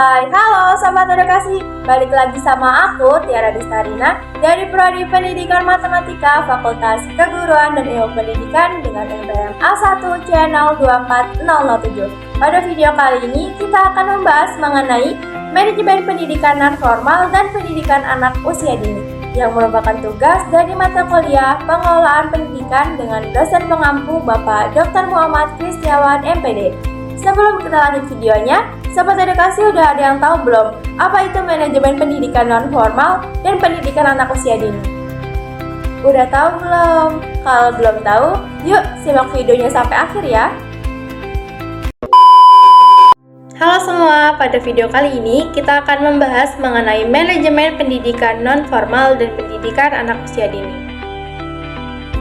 Hai, halo Sobat Edukasi. Balik lagi sama aku, Tiara Distarina, dari Prodi Pendidikan Matematika Fakultas Keguruan dan Ilmu Pendidikan dengan NPM A1 Channel 24007. Pada video kali ini, kita akan membahas mengenai manajemen pendidikan non-formal dan pendidikan anak usia dini, yang merupakan tugas dari mata kuliah pengelolaan pendidikan dengan dosen pengampu Bapak Dr. Muhammad Kristiawan MPD. Sebelum kita lanjut videonya, Sobat Edukasi udah ada yang tahu belum apa itu manajemen pendidikan non-formal dan pendidikan anak usia dini? Udah tahu belum? Kalau belum tahu, yuk simak videonya sampai akhir ya. Halo semua, pada video kali ini kita akan membahas mengenai manajemen pendidikan non-formal dan pendidikan anak usia dini.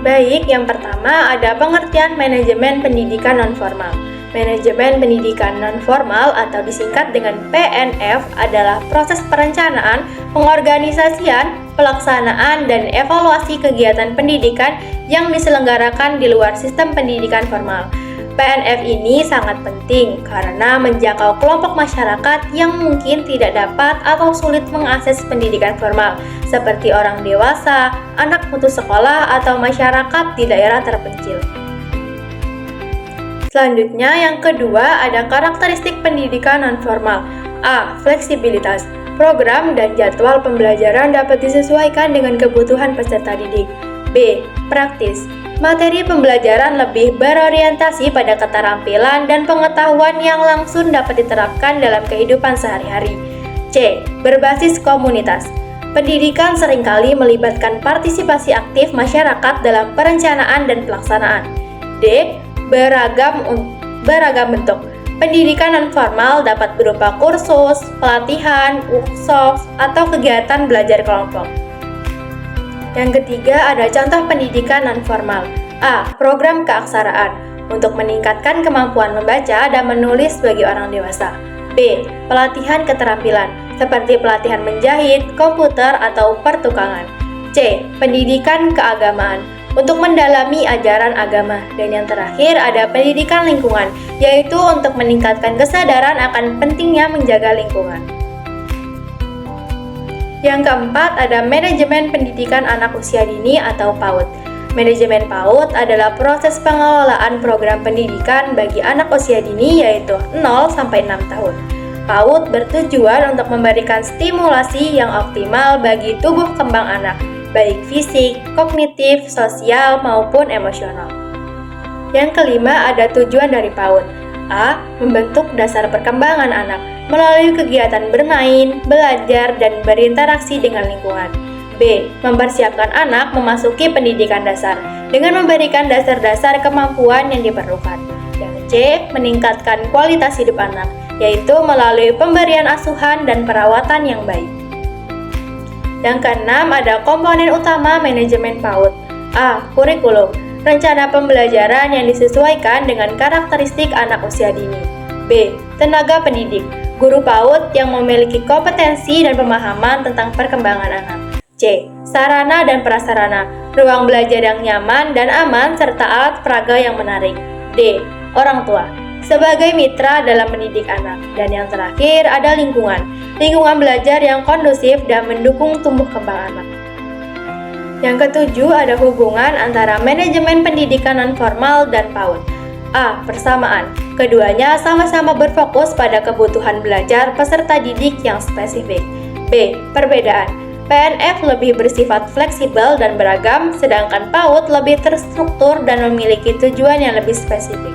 Baik, yang pertama ada pengertian manajemen pendidikan non-formal. Manajemen pendidikan non-formal atau disingkat dengan PNF adalah proses perencanaan, pengorganisasian, pelaksanaan, dan evaluasi kegiatan pendidikan yang diselenggarakan di luar sistem pendidikan formal. PNF ini sangat penting karena menjangkau kelompok masyarakat yang mungkin tidak dapat atau sulit mengakses pendidikan formal, seperti orang dewasa, anak putus sekolah, atau masyarakat di daerah terpencil. Selanjutnya, yang kedua ada karakteristik pendidikan non-formal. A. Fleksibilitas. Program dan jadwal pembelajaran dapat disesuaikan dengan kebutuhan peserta didik. B. Praktis. Materi pembelajaran lebih berorientasi pada keterampilan dan pengetahuan yang langsung dapat diterapkan dalam kehidupan sehari-hari. C. Berbasis komunitas. Pendidikan seringkali melibatkan partisipasi aktif masyarakat dalam perencanaan dan pelaksanaan. D. Beragam bentuk. Pendidikan non-formal dapat berupa kursus, pelatihan, workshop, atau kegiatan belajar kelompok. Yang ketiga ada contoh pendidikan non-formal. A. Program keaksaraan untuk meningkatkan kemampuan membaca dan menulis bagi orang dewasa. B. Pelatihan keterampilan seperti pelatihan menjahit, komputer, atau pertukangan. C. Pendidikan keagamaan untuk mendalami ajaran agama. Dan yang terakhir ada pendidikan lingkungan, yaitu untuk meningkatkan kesadaran akan pentingnya menjaga lingkungan. Yang keempat ada manajemen pendidikan anak usia dini atau PAUD. Manajemen PAUD adalah proses pengelolaan program pendidikan bagi anak usia dini yaitu 0 sampai 6 tahun. PAUD bertujuan untuk memberikan stimulasi yang optimal bagi tubuh kembang anak, baik fisik, kognitif, sosial, maupun emosional. Yang kelima ada tujuan dari PAUD. A. Membentuk dasar perkembangan anak melalui kegiatan bermain, belajar, dan berinteraksi dengan lingkungan. B. Mempersiapkan anak memasuki pendidikan dasar dengan memberikan dasar-dasar kemampuan yang diperlukan. Dan C. Meningkatkan kualitas hidup anak, yaitu melalui pemberian asuhan dan perawatan yang baik. Yang keenam ada komponen utama manajemen PAUD. A. Kurikulum. Rencana pembelajaran yang disesuaikan dengan karakteristik anak usia dini. B. Tenaga pendidik. Guru PAUD yang memiliki kompetensi dan pemahaman tentang perkembangan anak. C. Sarana dan prasarana. Ruang belajar yang nyaman dan aman serta alat peraga yang menarik. D. Orang tua sebagai mitra dalam mendidik anak. Dan yang terakhir ada lingkungan. Lingkungan belajar yang kondusif dan mendukung tumbuh kembang anak. Yang ketujuh ada hubungan antara manajemen pendidikan non-formal dan PAUD. A. Persamaan. Keduanya sama-sama berfokus pada kebutuhan belajar peserta didik yang spesifik. B. Perbedaan. PNF lebih bersifat fleksibel dan beragam, sedangkan PAUD lebih terstruktur dan memiliki tujuan yang lebih spesifik.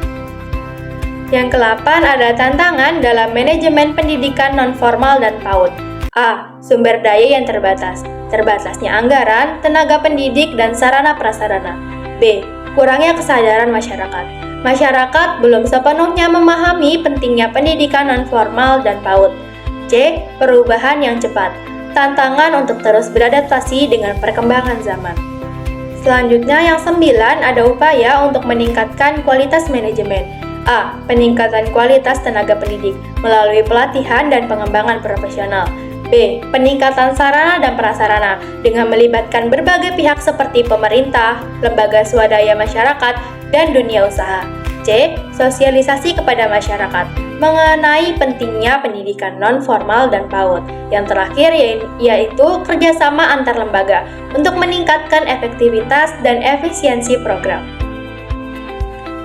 Yang ke-8 ada tantangan dalam manajemen pendidikan non-formal dan PAUD. A. Sumber daya yang terbatas. Terbatasnya anggaran, tenaga pendidik, dan sarana prasarana. B. Kurangnya kesadaran masyarakat. Masyarakat belum sepenuhnya memahami pentingnya pendidikan non-formal dan PAUD. C. Perubahan yang cepat. Tantangan untuk terus beradaptasi dengan perkembangan zaman. Selanjutnya yang 9 ada upaya untuk meningkatkan kualitas manajemen. A. Peningkatan kualitas tenaga pendidik melalui pelatihan dan pengembangan profesional. B. Peningkatan sarana dan prasarana dengan melibatkan berbagai pihak seperti pemerintah, lembaga swadaya masyarakat, dan dunia usaha. C. Sosialisasi kepada masyarakat mengenai pentingnya pendidikan non-formal dan PAUD. Yang terakhir yaitu kerjasama antar lembaga untuk meningkatkan efektivitas dan efisiensi program.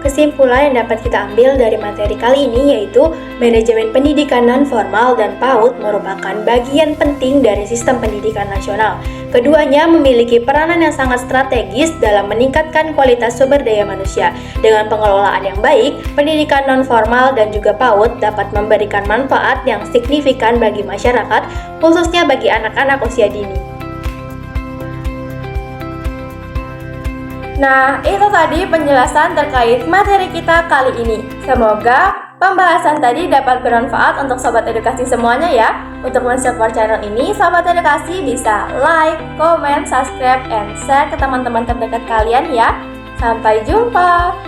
Kesimpulan yang dapat kita ambil dari materi kali ini yaitu manajemen pendidikan non-formal dan PAUD merupakan bagian penting dari sistem pendidikan nasional. Keduanya memiliki peranan yang sangat strategis dalam meningkatkan kualitas sumber daya manusia. Dengan pengelolaan yang baik, pendidikan non-formal dan juga PAUD dapat memberikan manfaat yang signifikan bagi masyarakat, khususnya bagi anak-anak usia dini. Nah, itu tadi penjelasan terkait materi kita kali ini. Semoga pembahasan tadi dapat bermanfaat untuk Sobat Edukasi semuanya ya. Untuk men-support channel ini, Sobat Edukasi bisa like, comment, subscribe, and share ke teman-teman terdekat kalian ya. Sampai jumpa!